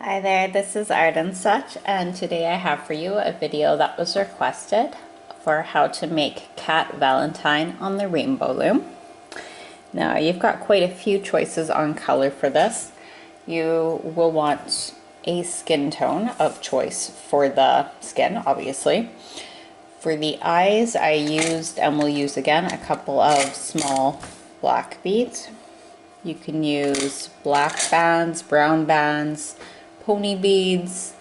Hi there, this is Art and Such, and today I have for you a video that was requested for how to make Cat Valentine on the Rainbow Loom. Now you've got quite a few choices on color for this. You will want a skin tone of choice for the skin, obviously. For the eyes, I used and will use again a couple of small black beads. You can use black bands, brown bands, pony beads,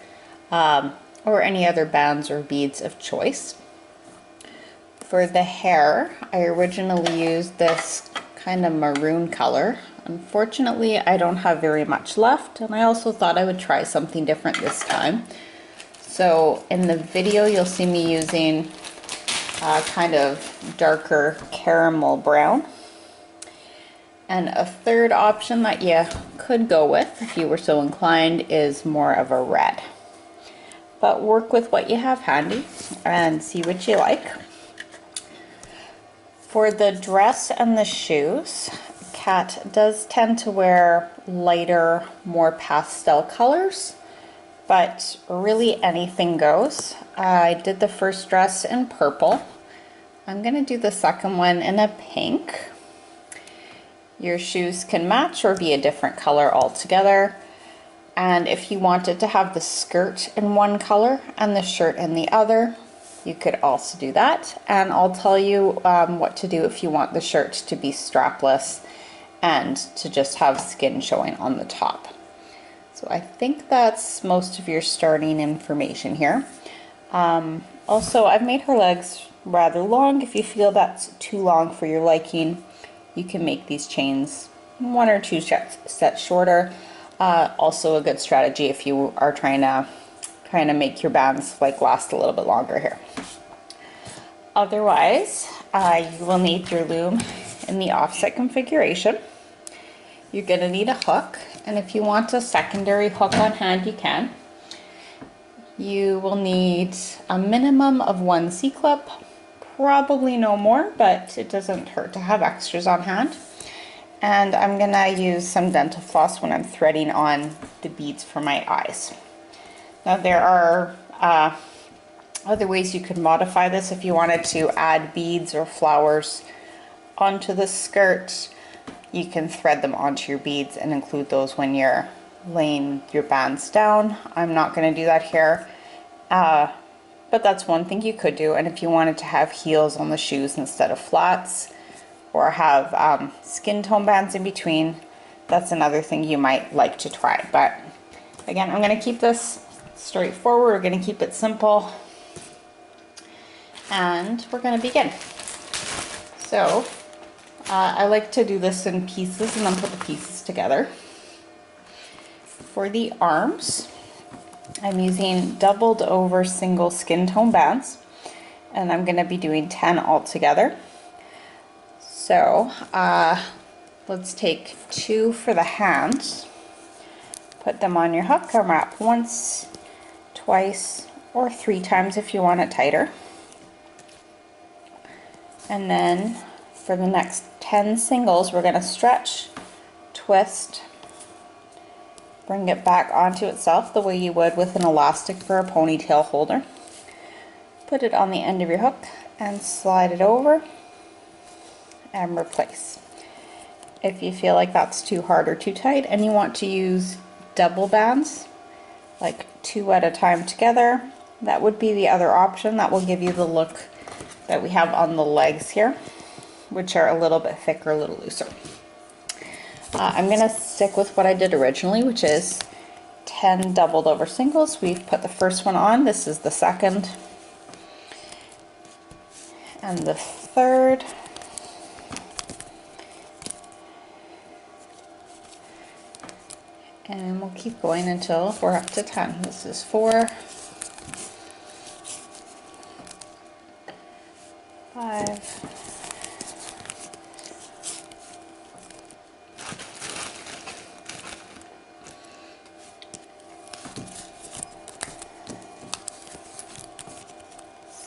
or any other bands or beads of choice. For the hair, I originally used this kind of maroon color. Unfortunately, I don't have very much left, and I also thought I would try something different this time. So in the video, you'll see me using kind of darker caramel brown. And a third option that you could go with, if you were so inclined, is more of a red. But work with what you have handy and see what you like. For the dress and the shoes, Cat does tend to wear lighter, more pastel colors, but really anything goes. I did the first dress in purple. I'm going to do the second one in a pink. Your shoes can match or be a different color altogether. And if you wanted to have the skirt in one color and the shirt in the other, you could also do that. And I'll tell you what to do if you want the shirt to be strapless and to just have skin showing on the top. So I think that's most of your starting information here. Also, I've made her legs rather long. If you feel that's too long for your liking, you can make these chains one or two sets shorter. Also a good strategy if you are trying to make your bands last a little bit longer here. Otherwise, you will need your loom in the offset configuration. You're going to need a hook, and if you want a secondary hook on hand, you can. You will need a minimum of one C-clip. Probably no more, but it doesn't hurt to have extras on hand. And I'm gonna use some dental floss when I'm threading on the beads for my eyes. Now there are other ways you could modify this if you wanted to add beads or flowers onto the skirt. You can thread them onto your beads and include those when you're laying your bands down. I'm not gonna do that here. But that's one thing you could do. And if you wanted to have heels on the shoes instead of flats, or have skin tone bands in between, that's another thing you might like to try. But again, I'm going to keep this straightforward. We're going to keep it simple, and we're going to begin. So I like to do this in pieces and then put the pieces together. For the arms, I'm using doubled over single skin tone bands, and I'm going to be doing 10 altogether. So let's take 2 for the hands, put them on your hook and wrap once, twice, or 3 times if you want it tighter. And then for the next 10 singles, we're going to stretch, twist, bring it back onto itself the way you would with an elastic for a ponytail holder. Put it on the end of your hook and slide it over and replace. If you feel like that's too hard or too tight and you want to use double bands, like 2 at a time together, that would be the other option. That will give you the look that we have on the legs here, which are a little bit thicker, a little looser. I'm going to stick with what I did originally, which is 10 doubled over singles. We've put the first one on. This is the second and the third. And we'll keep going until we're up to 10. This is 4, 5,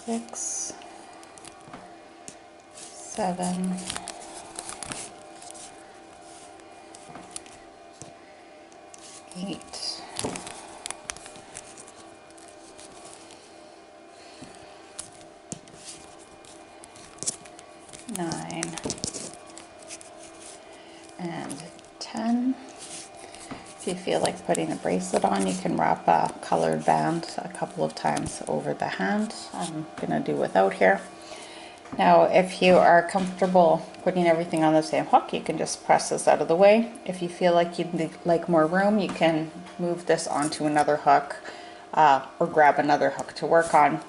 6, 7, 8, If you feel like putting a bracelet on, you can wrap a colored band a couple of times over the hand. I'm gonna do without here. Now, if you are comfortable putting everything on the same hook, you can just press this out of the way. If you feel like you'd like more room, you can move this onto another hook or grab another hook to work on.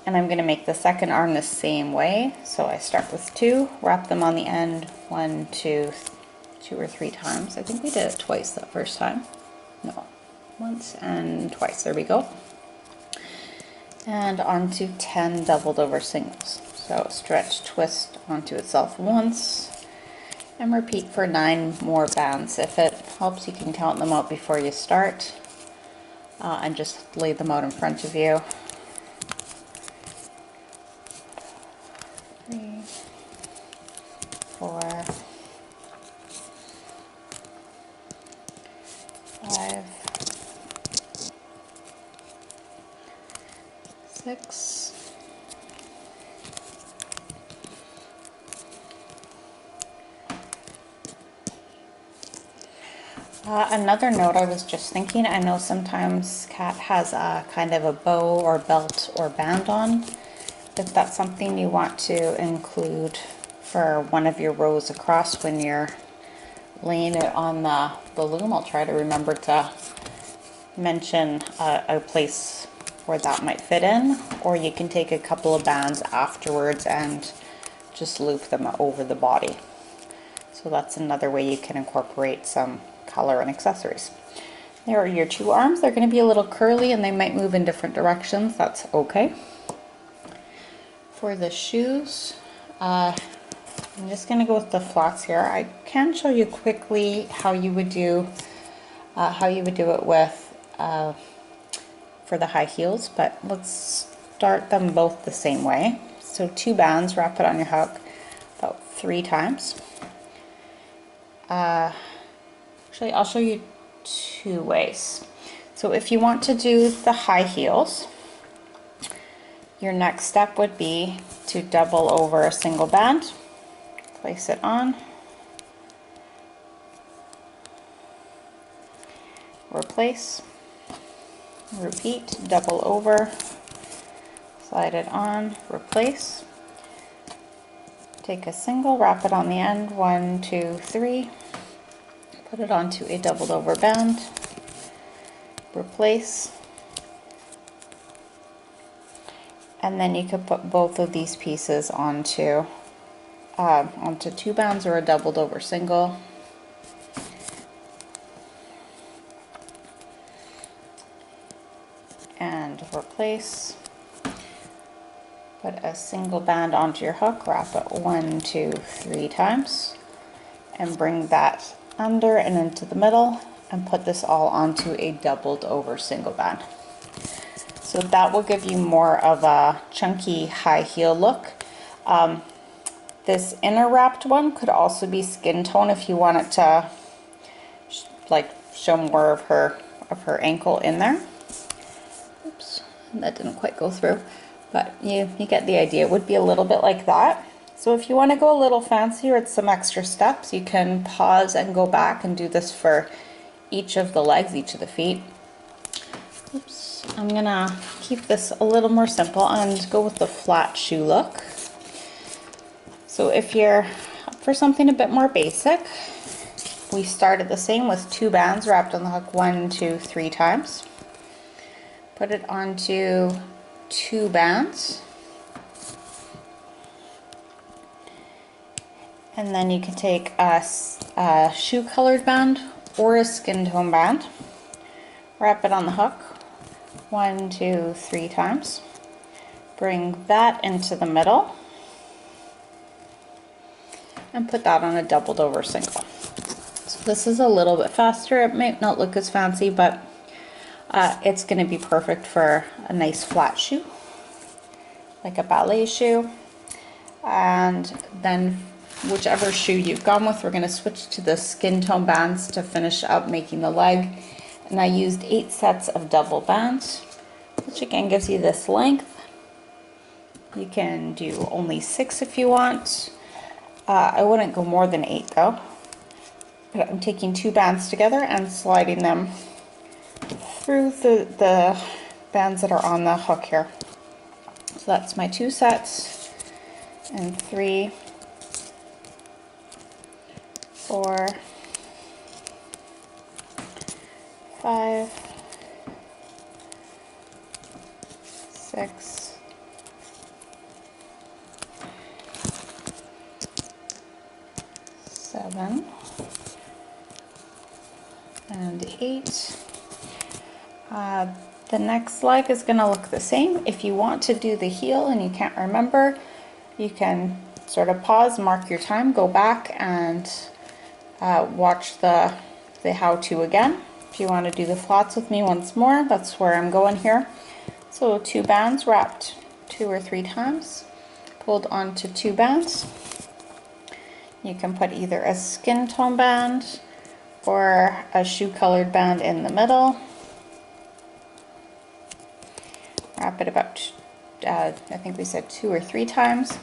And I'm going to make the second arm the same way. So I start with 2, wrap them on the end, 1, 2 or 3 times. I think we did it twice that first time. No, once and twice. There we go. And onto 10 doubled over singles. So stretch, twist onto itself once, and repeat for 9 more bands. If it helps, you can count them out before you start, and just lay them out in front of you. 3, 4, 5, 6, 7. Another note I was just thinking, I know sometimes Cat has a kind of a bow or belt or band on. If that's something you want to include for one of your rows across when you're laying it on the loom, I'll try to remember to mention a place where that might fit in, or you can take a couple of bands afterwards and just loop them over the body. So that's another way you can incorporate some color and accessories. There are your 2 arms. They're going to be a little curly and they might move in different directions. That's okay. For the shoes, I'm just going to go with the flats here. I can show you quickly how you would do it with for the high heels, but let's start them both the same way. So 2 bands, wrap it on your hook about 3 times. Actually, I'll show you 2 ways. So if you want to do the high heels, your next step would be to double over a single band, place it on, replace, repeat, double over, slide it on, replace, take a single, wrap it on the end, 1, 2, 3, put it onto a doubled over band, replace, and then you could put both of these pieces onto 2 bands or a doubled over single. And replace, put a single band onto your hook, wrap it 1, 2, 3 times, and bring that under and into the middle, and put this all onto a doubled over single band. So that will give you more of a chunky high heel look. This inner wrapped one could also be skin tone if you want it to show more of her ankle in there. Oops, that didn't quite go through, but you get the idea. It would be a little bit like that. So if you want to go a little fancier with some extra steps, you can pause and go back and do this for each of the legs, each of the feet. Oops, I'm gonna keep this a little more simple and go with the flat shoe look. So if you're up for something a bit more basic, we started the same with 2 bands wrapped on the hook 1, 2, 3 times. Put it onto 2 bands. And then you can take a shoe colored band or a skin tone band, wrap it on the hook 1, 2, 3 times, bring that into the middle, and put that on a doubled over single. So this is a little bit faster. It might not look as fancy, but it's going to be perfect for a nice flat shoe, like a ballet shoe. And then whichever shoe you've gone with, we're going to switch to the skin tone bands to finish up making the leg. And I used 8 sets of double bands, which again gives you this length. You can do only 6 if you want. I wouldn't go more than 8 though. But I'm taking 2 bands together and sliding them through the bands that are on the hook here. So that's my 2 sets, and 3, 4, 5, 6, 7, and 8. The next leg is going to look the same. If you want to do the heel and you can't remember, you can sort of pause, mark your time, go back and watch the how-to again. If you want to do the flats with me once more, that's where I'm going here. So 2 bands wrapped 2 or 3 times, pulled onto 2 bands. You can put either a skin tone band or a shoe colored band in the middle. Wrap it about, I think we said 2 or 3 times.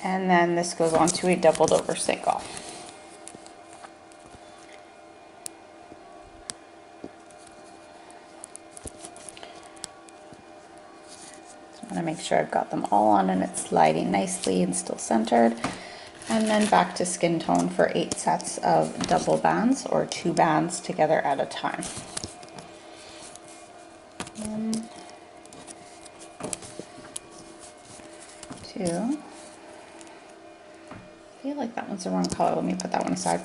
And then this goes on to a doubled over single. Just want to make sure I've got them all on and it's sliding nicely and still centered. And then back to skin tone for 8 sets of double bands, or 2 bands together at a time. 1, 2. I feel like that one's the wrong color. Let me put that one aside.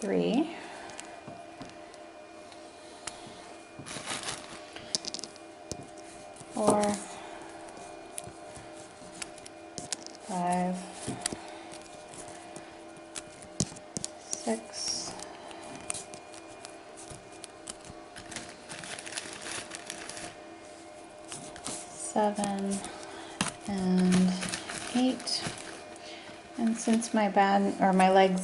3. 4. 5. 6. 7. And 8. And since my band or my leg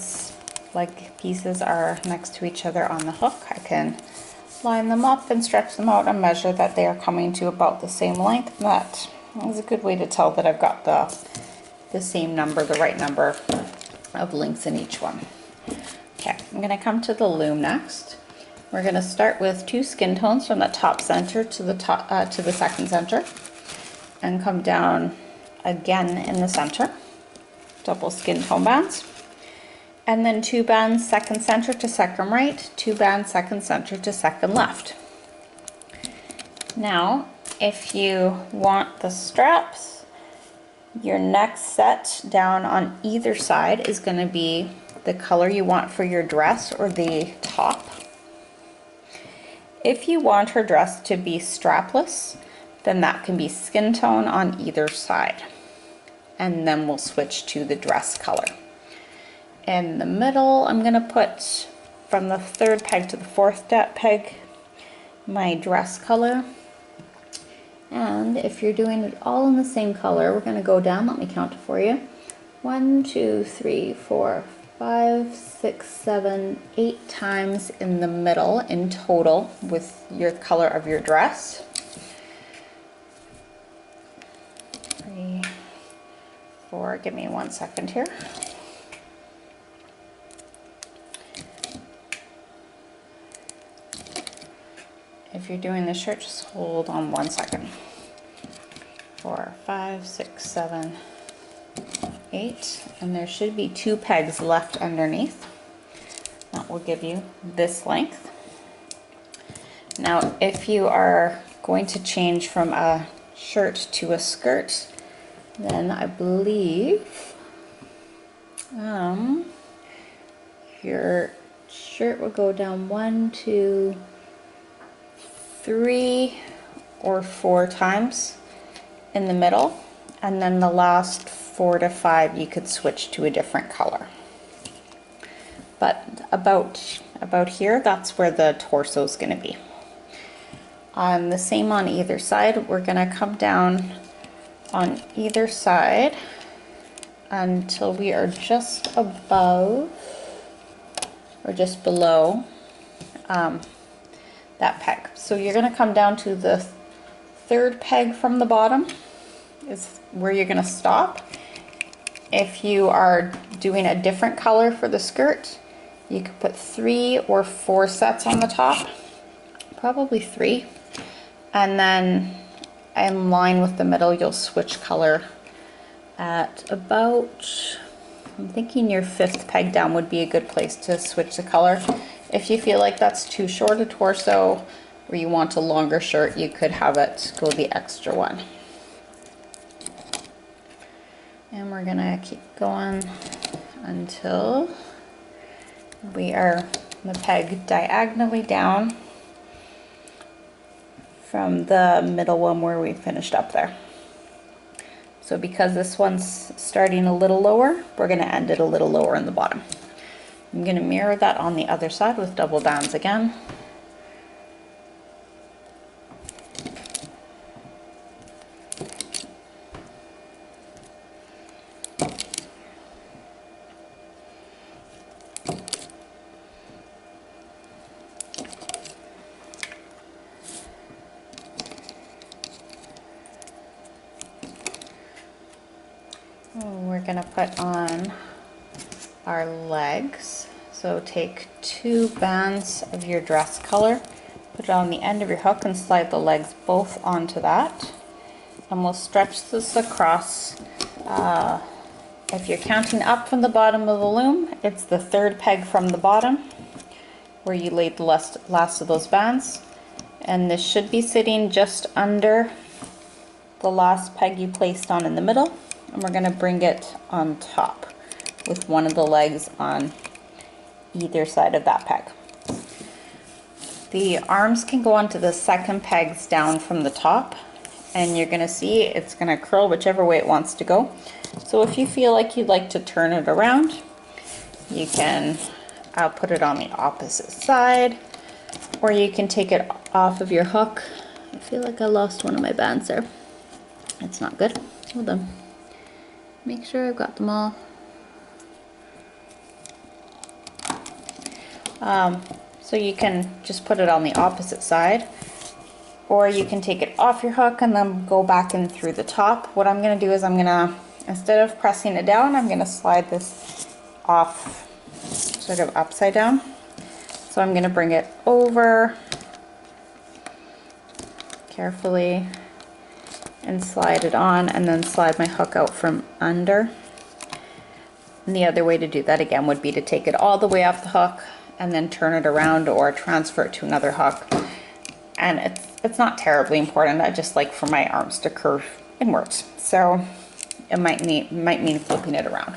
pieces are next to each other on the hook, I can line them up and stretch them out and measure that they are coming to about the same length. That is a good way to tell that I've got the same number, the right number of links in each one. Okay, I'm going to come to the loom next. We're going to start with 2 skin tones from the top center to the second center, and come down again in the center, double skin tone bands, and then 2 bands second center to second right, 2 bands second center to second left. Now, if you want the straps, your next set down on either side is going to be the color you want for your dress or the top. If you want her dress to be strapless, then that can be skin tone on either side. And then we'll switch to the dress color. In the middle, I'm going to put from the 3rd peg to the 4th peg my dress color. And if you're doing it all in the same color, we're going to go down. Let me count it for you. 1, 2, 3, 4, 5, 6, 7, 8 times in the middle in total with your color of your dress. 3, 4, give me 1 second here. If you're doing the shirt, just hold on 1 second. 4, 5, 6, 7, 8, and there should be 2 pegs left underneath. That will give you this length. Now, if you are going to change from a shirt to a skirt, then I believe your shirt will go down 1, 2, 3 or 4 times in the middle, and then the last 4 to 5 you could switch to a different color. But about here, that's where the torso is going to be. The same on either side. We're going to come down on either side until we are just above or just below that peg. So you're going to come down to the 3rd peg from the bottom is where you're going to stop, If you are doing a different color for the skirt, you could put 3 or 4 sets on the top, probably 3, and then in line with the middle you'll switch color at about, I'm thinking your 5th peg down would be a good place to switch the color. If you feel like that's too short a torso or you want a longer shirt, you could have it go the extra one. And we're gonna keep going until we are the peg diagonally down from the middle one where we finished up there. So because this one's starting a little lower, we're gonna end it a little lower in the bottom. I'm gonna mirror that on the other side with double bands again. We're gonna put on our legs. So take 2 bands of your dress color, put it on the end of your hook and slide the legs both onto that. And we'll stretch this across. If you're counting up from the bottom of the loom, it's the 3rd peg from the bottom where you laid the last of those bands. And this should be sitting just under the last peg you placed on in the middle. And we're going to bring it on top with one of the legs on either side of that peg. The arms can go onto the 2nd pegs down from the top, and you're going to see it's going to curl whichever way it wants to go. So if you feel like you'd like to turn it around, you can put it on the opposite side, or you can take it off of your hook. I feel like I lost one of my bands there. It's not good. Hold on. Make sure I've got them all. So you can just put it on the opposite side, or you can take it off your hook and then go back in through the top. What I'm going to do is I'm going to, instead of pressing it down, I'm going to slide this off sort of upside down. So I'm going to bring it over carefully and slide it on, and then slide my hook out from under. And the other way to do that again would be to take it all the way off the hook and then turn it around or transfer it to another hook. And it's not terribly important. I just like for my arms to curve inwards, so it might mean flipping it around.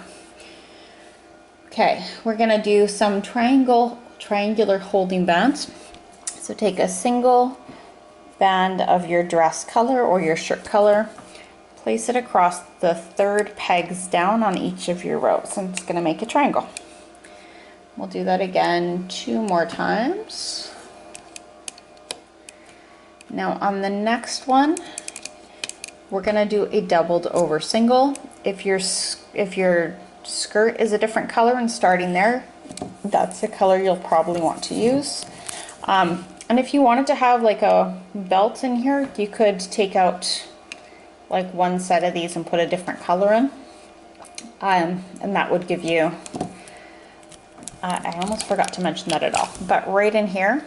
Okay, we're gonna do some triangular holding bands. So take a single band of your dress color or your shirt color, place it across the 3rd pegs down on each of your rows, and it's going to make a triangle. We'll do that again 2 more times. Now on the next one, we're going to do a doubled over single. If your skirt is a different color and starting there, that's the color you'll probably want to use. And if you wanted to have like a belt in here, you could take out like 1 set of these and put a different color in. And that would give you, I almost forgot to mention that at all, but right in here,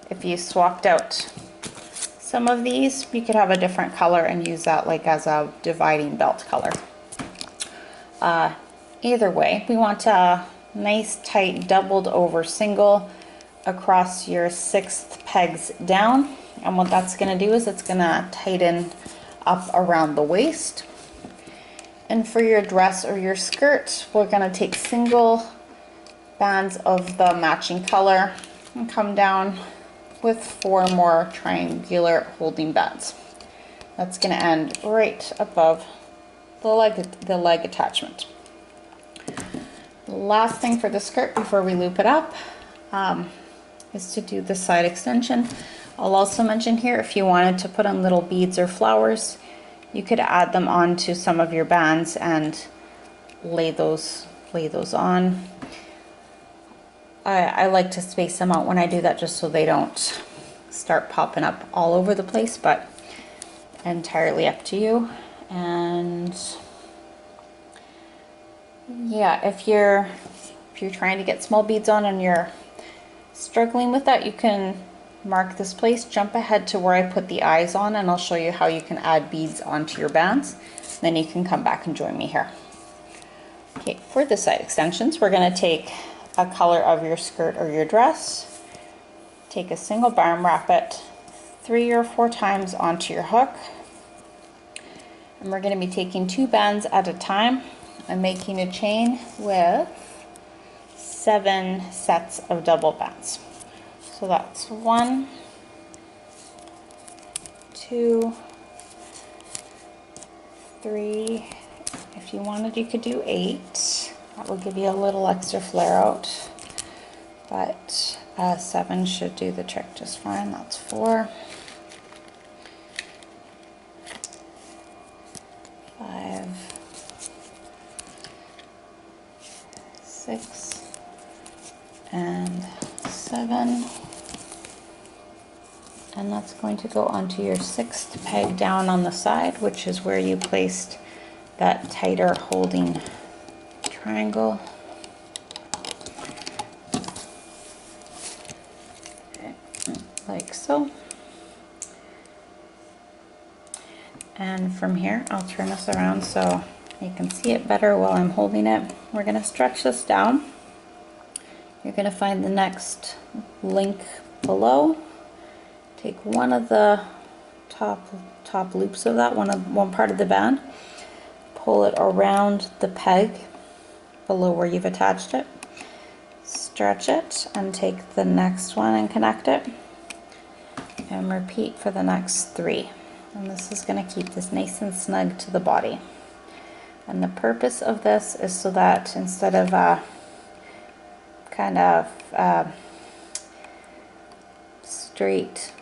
if you swapped out some of these, you could have a different color and use that like as a dividing belt color. Either way, we want a nice tight doubled over single across your 6th pegs down, and what that's going to do is it's going to tighten up around the waist. And for your dress or your skirt, we're going to take single bands of the matching color and come down with 4 more triangular holding bands. That's going to end right above the leg attachment. The last thing for the skirt before we loop it up is to do the side extension. I'll also mention here, if you wanted to put on little beads or flowers, you could add them onto some of your bands and lay those on. I like to space them out when I do that, just so they don't start popping up all over the place, but entirely up to you. And Yeah, if you're trying to get small beads on and you're struggling with that, you can mark this place, jump ahead to where I put the eyes on, and I'll show you how you can add beads onto your bands. Then you can come back and join me here. Okay, for the side extensions, we're going to take a color of your skirt or your dress, take a single barm, wrap it 3 or 4 times onto your hook, and we're going to be taking 2 bands at a time and making a chain with 7 sets of double bands. So that's 1, 2, 3. If you wanted, you could do 8. That will give you a little extra flare out, but 7 should do the trick just fine. That's 4, 5, 6, and 7. And that's going to go onto your 6th peg down on the side, which is where you placed that tighter holding triangle. Okay, like so. And from here, I'll turn this around so you can see it better while I'm holding it. We're going to stretch this down. You're going to find the next link below. Take one of the top loops of that, one part of the band, pull it around the peg below where you've attached it, stretch it, and take the next one and connect it, and repeat for the next 3. And this is going to keep this nice and snug to the body. And the purpose of this is so that instead of straight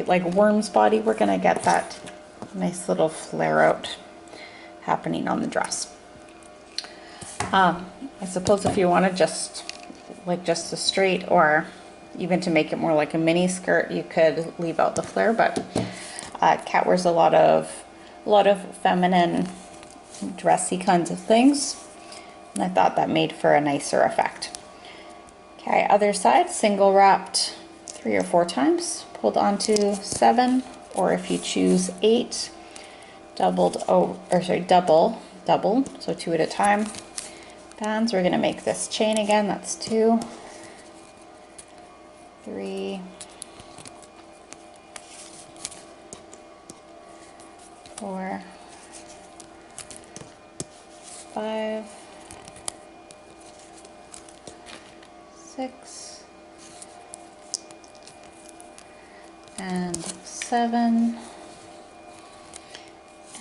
like worm's body, we're going to get that nice little flare out happening on the dress. I suppose if you wanted just a straight, or even to make it more like a mini skirt, you could leave out the flare, but Cat wears a lot of feminine dressy kinds of things, and I thought that made for a nicer effect. Okay, other side, single wrapped 3 or 4 times, pulled onto 7, or if you choose 8, double, so 2 at a time. Bands, we're going to make this chain again. That's 2, 3, 4, 5, 6, and 7.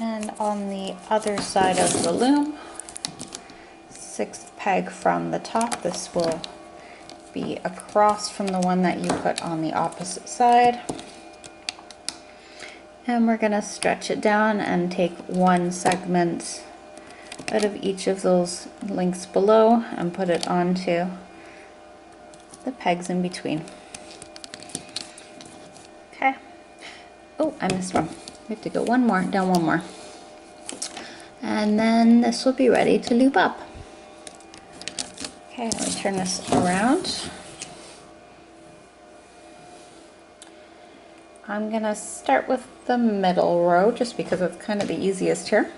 And on the other side of the loom, 6th peg from the top, this will be across from the one that you put on the opposite side. And we're going to stretch it down and take 1 segment out of each of those links below and put it onto the pegs in between. Okay. Oh, I missed one. We have to go down one more. And then this will be ready to loop up. Okay, let me turn this around. I'm gonna start with the middle row just because it's kind of the easiest here.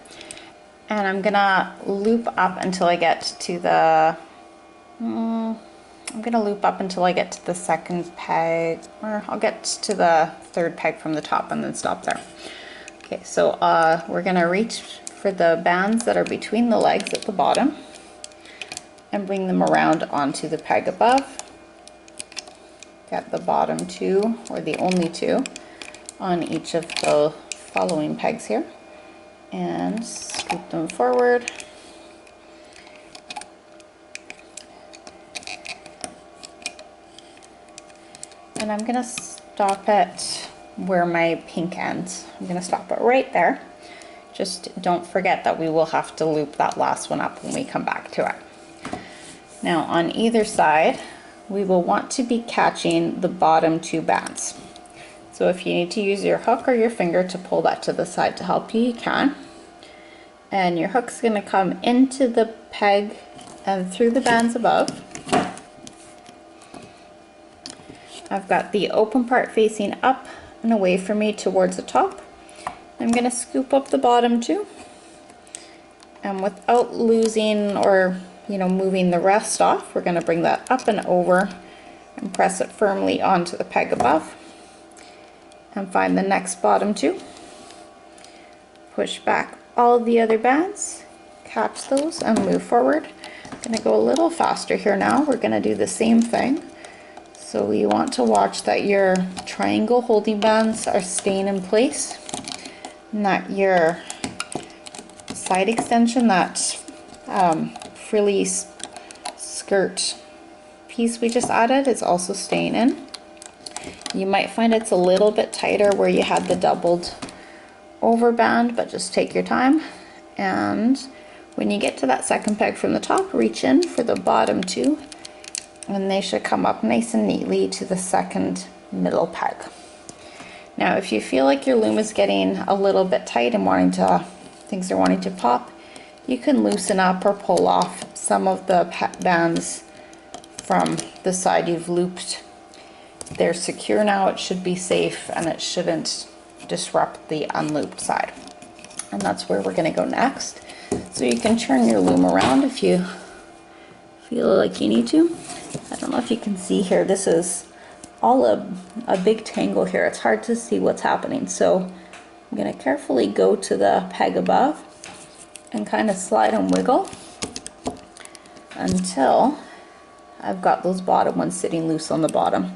And I'm gonna loop up until I get to the, I'm gonna loop up until I get to the 2nd peg, or I'll get to the 3rd peg from the top and then stop there. Okay, so we're gonna reach for the bands that are between the legs at the bottom and bring them around onto the peg above. Get the bottom 2, or the only 2, on each of the following pegs here, and scoop them forward. And I'm gonna stop it where my pink ends. I'm gonna stop it right there. Just don't forget that we will have to loop that last one up when we come back to it. Now on either side, we will want to be catching the bottom 2 bands. So if you need to use your hook or your finger to pull that to the side to help you, you can. and your hook's going to come into the peg and through the bands above. I've got the open part facing up and away from me towards the top. I'm going to scoop up the bottom too, and without losing or moving the rest off, we're going to bring that up and over and press it firmly onto the peg above, and find the next bottom two. Push back all of the other bands, catch those, and move forward. I'm going to go a little faster here now. We're going to do the same thing. So you want to watch that your triangle holding bands are staying in place, and that your side extension, that frilly skirt piece we just added, is also staying in. You might find it's a little bit tighter where you had the doubled over band, but just take your time. And when you get to that second peg from the top, reach in for the bottom two, and they should come up nice and neatly to the second middle peg. Now if you feel like your loom is getting a little bit tight and things are wanting to pop, you can loosen up or pull off some of the bands from the side you've looped. They're secure now, it should be safe, and it shouldn't disrupt the unlooped side. And that's where we're going to go next. So you can turn your loom around if you feel like you need to. I don't know if you can see here, this is all a big tangle here. It's hard to see what's happening. So I'm going to carefully go to the peg above and kind of slide and wiggle until I've got those bottom ones sitting loose on the bottom,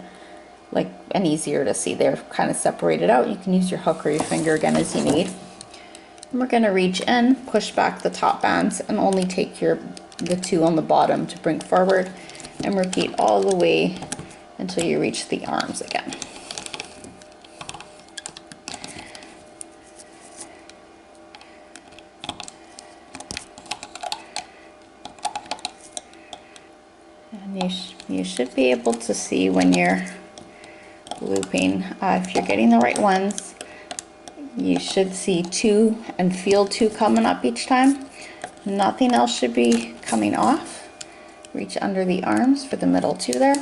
and easier to see. They're kind of separated out. You can use your hook or your finger again as you need. And we're going to reach in, push back the top bands, and only take the two on the bottom to bring forward, and repeat all the way until you reach the arms again. And you should be able to see when you're looping, if you're getting the right ones, you should see two and feel two coming up each time. Nothing else should be coming off. Reach under the arms for the middle two there.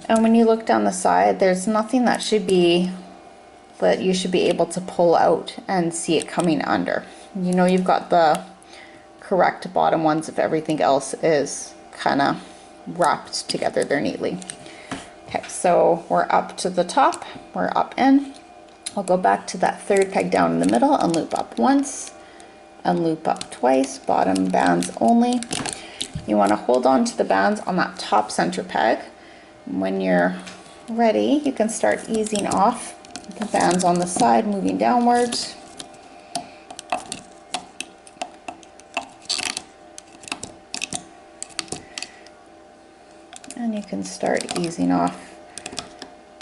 And when you look down the side, there's nothing that you should be able to pull out and see it coming under. You've got the correct bottom ones if everything else is kind of wrapped together there neatly. Okay, so we're up to the top, we're up in. I'll go back to that third peg down in the middle and loop up once and loop up twice, bottom bands only. You want to hold on to the bands on that top center peg. When you're ready, you can start easing off the bands on the side, moving downwards. And you can start easing off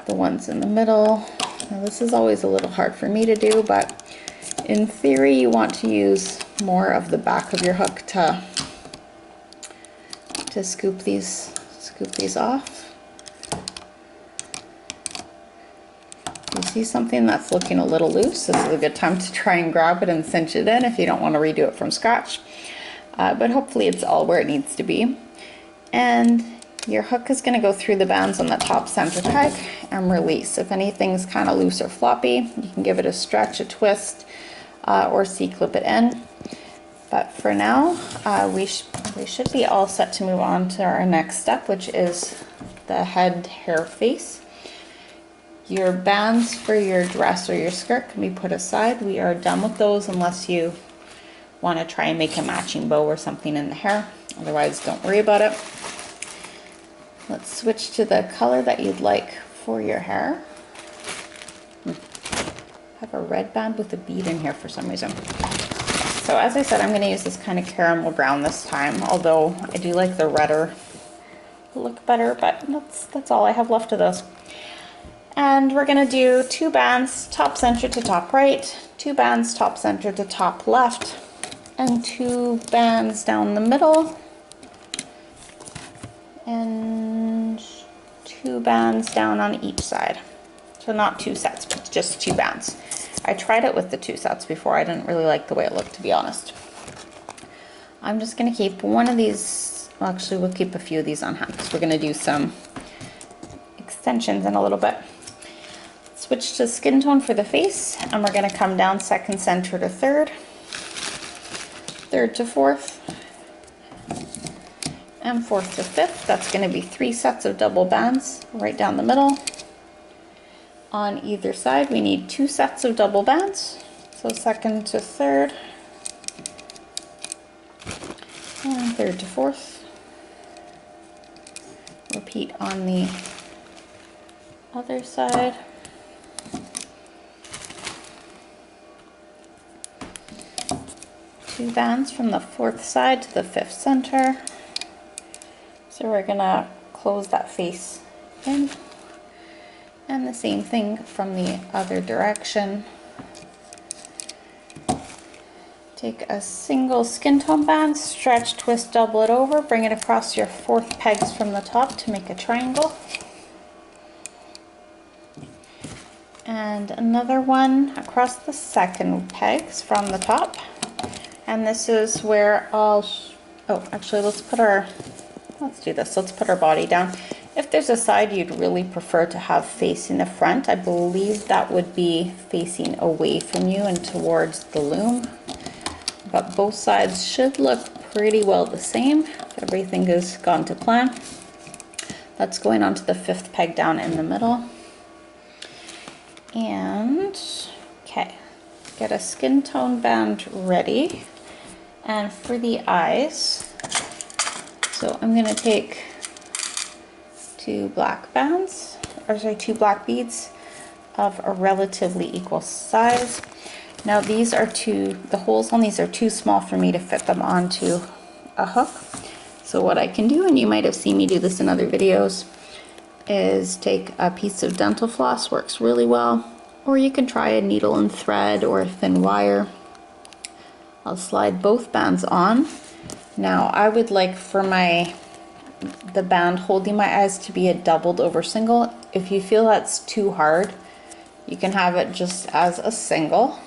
the ones in the middle. Now this is always a little hard for me to do, but in theory you want to use more of the back of your hook to scoop these off. You see something that's looking a little loose, this is a good time to try and grab it and cinch it in if you don't want to redo it from scratch. But hopefully it's all where it needs to be. And your hook is going to go through the bands on the top center peg and release. If anything's kind of loose or floppy, you can give it a stretch, a twist, or C-clip it in. But for now, we should be all set to move on to our next step, which is the head hair face. Your bands for your dress or your skirt can be put aside. We are done with those unless you want to try and make a matching bow or something in the hair. Otherwise, don't worry about it. Let's switch to the color that you'd like for your hair. I have a red band with a bead in here for some reason. So as I said, I'm going to use this kind of caramel brown this time, although I do like the redder look better, but that's all I have left of those. And we're going to do 2 bands top center to top right, 2 bands top center to top left, and 2 bands down the middle, and 2 bands down on each side. So not 2 sets, but just 2 bands. I tried it with the 2 sets before. I didn't really like the way it looked, to be honest. I'm just gonna keep one of these, well, actually we'll keep a few of these on hand because we're gonna do some extensions in a little bit. Switch to skin tone for the face, and we're gonna come down 2nd center to 3rd, 3rd to 4th, and 4th to 5th. That's gonna be 3 sets of double bands right down the middle. On either side, we need 2 sets of double bands. So 2nd to 3rd, and 3rd to 4th. Repeat on the other side. Two bands from the 4th side to the 5th center. So we're gonna close that face in. And the same thing from the other direction. Take a single skin tone band, stretch, twist, double it over, bring it across your 4th pegs from the top to make a triangle. And another one across the 2nd pegs from the top. And this is where I'll, oh, actually let's do this. Let's put our body down. If there's a side you'd really prefer to have facing the front, I believe that would be facing away from you and towards the loom. But both sides should look pretty well the same if everything has gone to plan. That's going onto the 5th peg down in the middle. And, okay, get a skin tone band ready. And for the eyes, so I'm gonna take 2 black bands, or sorry, 2 black beads of a relatively equal size. Now these are the holes on these are too small for me to fit them onto a hook. So what I can do, and you might have seen me do this in other videos, is take a piece of dental floss, works really well, or you can try a needle and thread or a thin wire. I'll slide both bands on. Now I would like for the band holding my eyes to be a doubled over single. If you feel that's too hard, you can have it just as a single,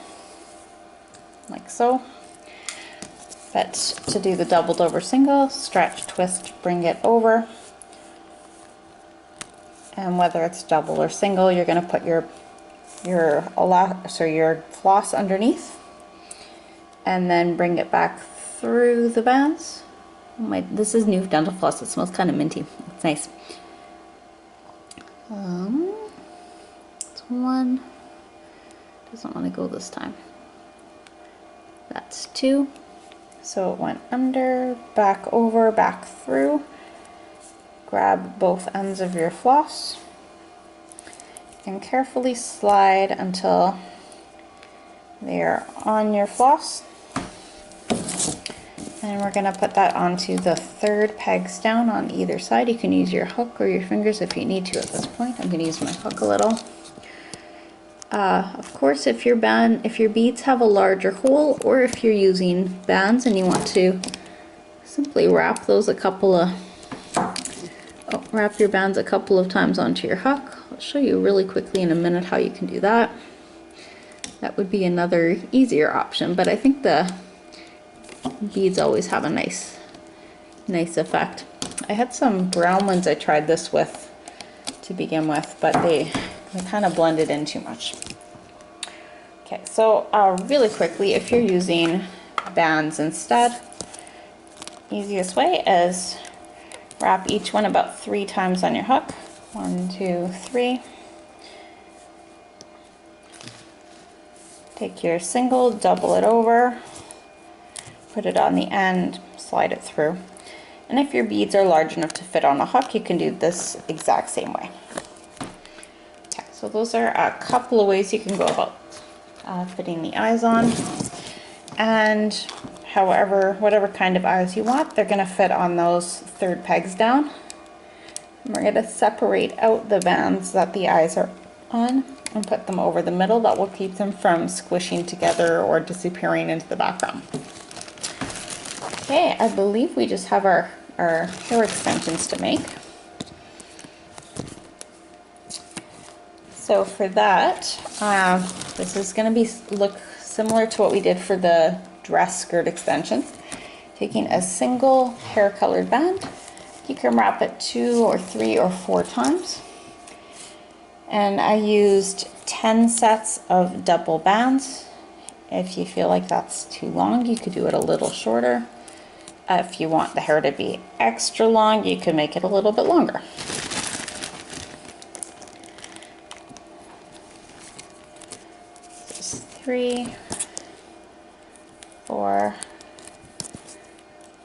like so. But to do the doubled over single, stretch, twist, bring it over. And whether it's double or single, you're going to put your floss underneath, and then bring it back through the bands. This is new dental floss. It smells kind of minty. It's nice. It's one. Doesn't want to go this time. That's 2. So it went under, back over, back through. Grab both ends of your floss and carefully slide until they're on your floss. And we're going to put that onto the 3rd pegs down on either side. You can use your hook or your fingers if you need to at this point. I'm going to use my hook a little. Of course, if your beads have a larger hole, or if you're using bands and you want to simply wrap those wrap your bands a couple of times onto your hook. I'll show you really quickly in a minute how you can do that. That would be another easier option, but I think the beads always have a nice effect. I had some brown ones I tried this with to begin with, but they kind of blended in too much. Okay, so really quickly, if you're using bands instead, easiest way is wrap each one about 3 times on your hook. 1, 2, 3. Take your single, double it over, put it on the end, slide it through. And if your beads are large enough to fit on a hook, you can do this exact same way. Okay, so those are a couple of ways you can go about fitting the eyes on. And whatever kind of eyes you want, they're going to fit on those 3rd pegs down. And we're going to separate out the bands that the eyes are on and put them over the middle. That will keep them from squishing together or disappearing into the background. Okay, I believe we just have our hair extensions to make. So for that, this is going to look similar to what we did for the dress skirt extension. Taking a single hair colored band, you can wrap it 2 or 3 or 4 times. And I used 10 sets of double bands. If you feel like that's too long, you could do it a little shorter. If you want the hair to be extra long, you can make it a little bit longer. This is 3, 4,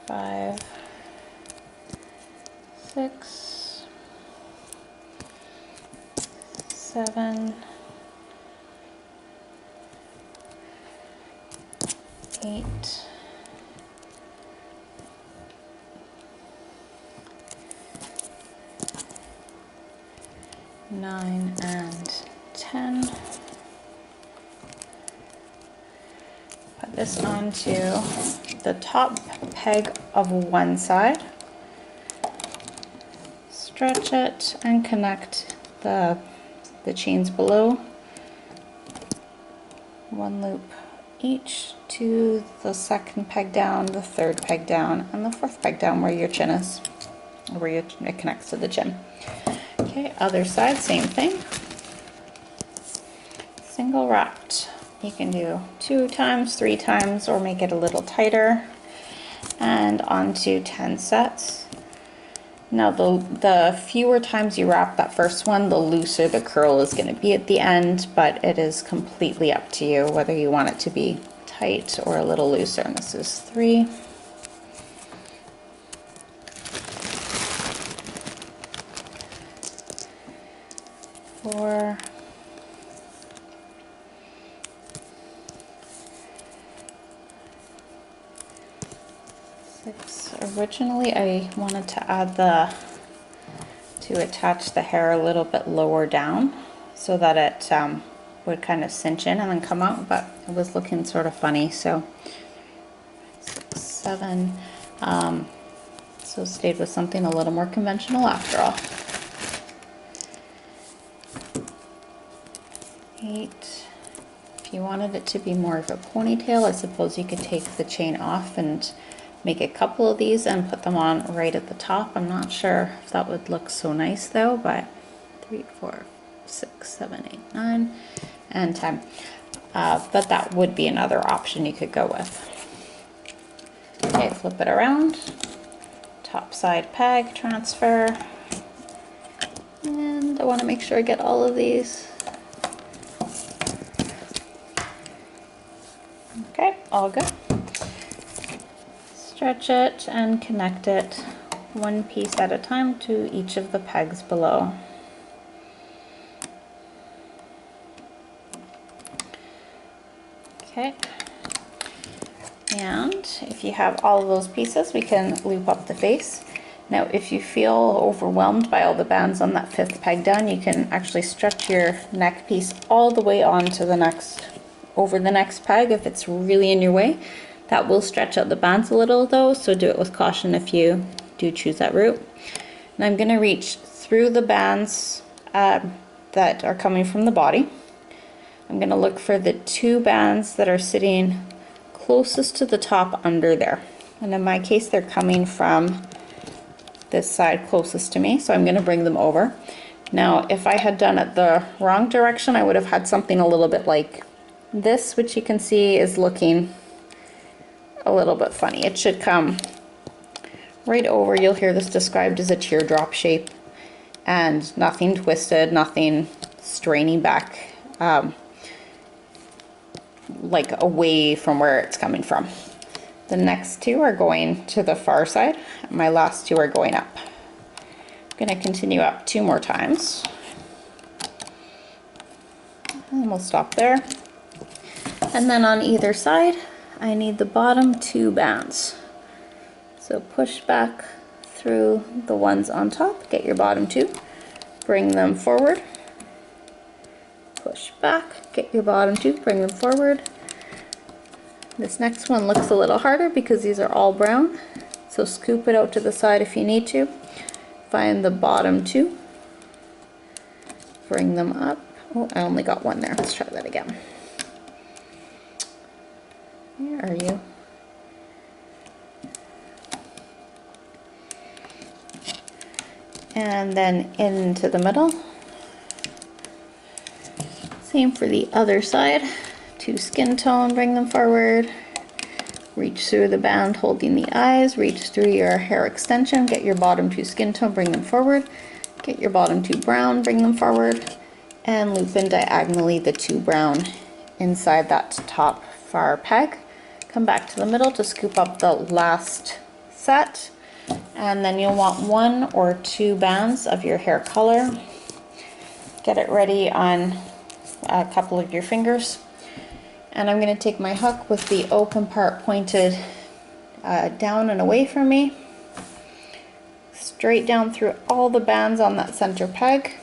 5, 6, 7, 8, 9, and 10. Put this onto the top peg of one side. Stretch it and connect the chains below. 1 loop each to the second peg down, the third peg down, and the fourth peg down where your chin is, where it connects to the chin. Okay, other side, same thing. Single wrapped. You can do 2 times, 3 times, or make it a little tighter. And onto 10 sets. Now the fewer times you wrap that first one, the looser the curl is going to be at the end, but it is completely up to you whether you want it to be tight or a little looser. And this is 3. 4, 6. Originally I wanted to add to attach the hair a little bit lower down so that it would kind of cinch in and then come out, but it was looking sort of funny, so 6, 7. So stayed with something a little more conventional after all. 8. If you wanted it to be more of a ponytail, I suppose you could take the chain off and make a couple of these and put them on right at the top. I'm not sure if that would look so nice though, but 3, 4, 6, 7, 8, 9, and 10. But that would be another option you could go with. Okay, flip it around. Top side peg, transfer. And I want to make sure I get all of these. Okay, all good. Stretch it and connect it one piece at a time to each of the pegs below. Okay, and if you have all of those pieces, we can loop up the face. Now if you feel overwhelmed by all the bands on that 5th peg down, you can actually stretch your neck piece all the way on to the next, over the next peg if it's really in your way. That will stretch out the bands a little though, so do it with caution if you do choose that route. And I'm going to reach through the bands that are coming from the body. I'm going to look for the 2 bands that are sitting closest to the top under there. And in my case, they're coming from this side closest to me, so I'm going to bring them over. Now, if I had done it the wrong direction, I would have had something a little bit like this, which you can see is looking a little bit funny. It should come right over. You'll hear this described as a teardrop shape, and nothing twisted, nothing straining back like away from where it's coming from. The next 2 are going to the far side. My last 2 are going up. I'm going to continue up 2 more times. And we'll stop there. And then on either side, I need the bottom 2 bands. So push back through the ones on top, get your bottom 2, bring them forward, push back, get your bottom 2, bring them forward. This next one looks a little harder because these are all brown, so scoop it out to the side if you need to. Find the bottom 2, bring them up, Oh, I only got one there. Let's try that again. Where are you? And then into the middle. Same for the other side. 2 skin tone, bring them forward. Reach through the band holding the eyes, reach through your hair extension, get your bottom 2 skin tone, bring them forward. Get your bottom 2 brown, bring them forward. And loop in diagonally the 2 brown inside that top far peg. Come back to the middle to scoop up the last set. And then you'll want 1 or 2 bands of your hair color. Get it ready on a couple of your fingers. And I'm going to take my hook with the open part pointed down and away from me. Straight down through all the bands on that center peg.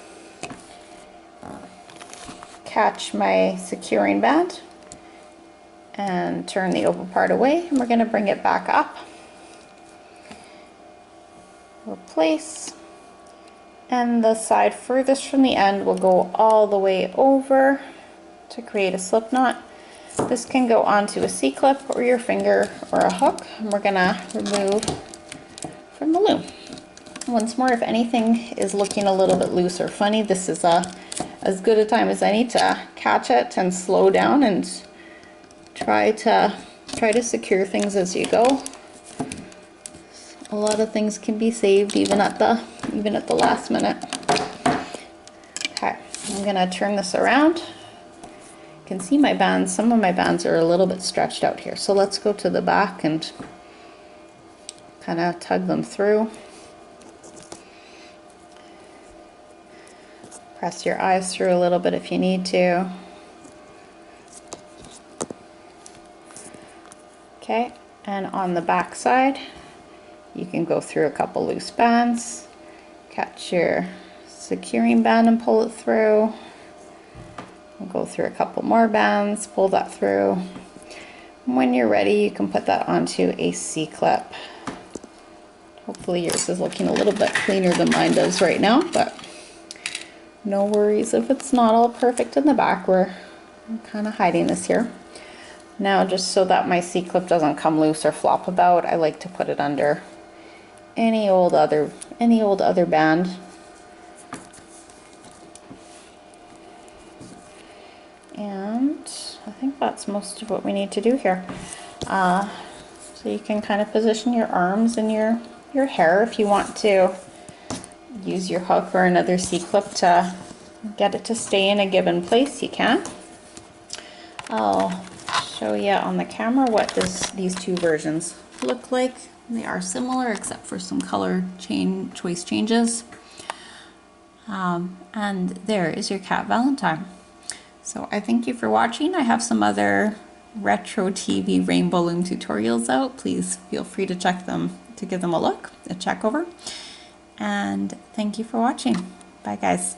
Catch my securing band and turn the open part away, and we're going to bring it back up. Replace, and the side furthest from the end will go all the way over to create a slip knot. This can go onto a C-clip or your finger or a hook, and we're gonna remove from the loom. Once more, if anything is looking a little bit loose or funny, this is as good a time as any to catch it and slow down and try to secure things as you go. A lot of things can be saved even at the last minute. Okay, I'm gonna turn this around. You can see my bands, some of my bands are a little bit stretched out here. So let's go to the back and kind of tug them through. Press your eyes through a little bit if you need to. Okay, and on the back side, you can go through a couple loose bands, catch your securing band and pull it through. We'll go through a couple more bands, pull that through. When you're ready, you can put that onto a C-clip. Hopefully yours is looking a little bit cleaner than mine does right now, but no worries if it's not all perfect in the back. I'm kind of hiding this here. Now, just so that my C-clip doesn't come loose or flop about, I like to put it under any old other band. And I think that's most of what we need to do here. So you can kind of position your arms and your hair. If you want to use your hook or another C-clip to get it to stay in a given place, you can. I'll show you on the camera what these 2 versions look like. They are similar except for some color choice changes. And there is your Cat Valentine. So I thank you for watching. I have some other retro TV Rainbow Loom tutorials out. Please feel free to give them a look, a check over. And thank you for watching. Bye guys.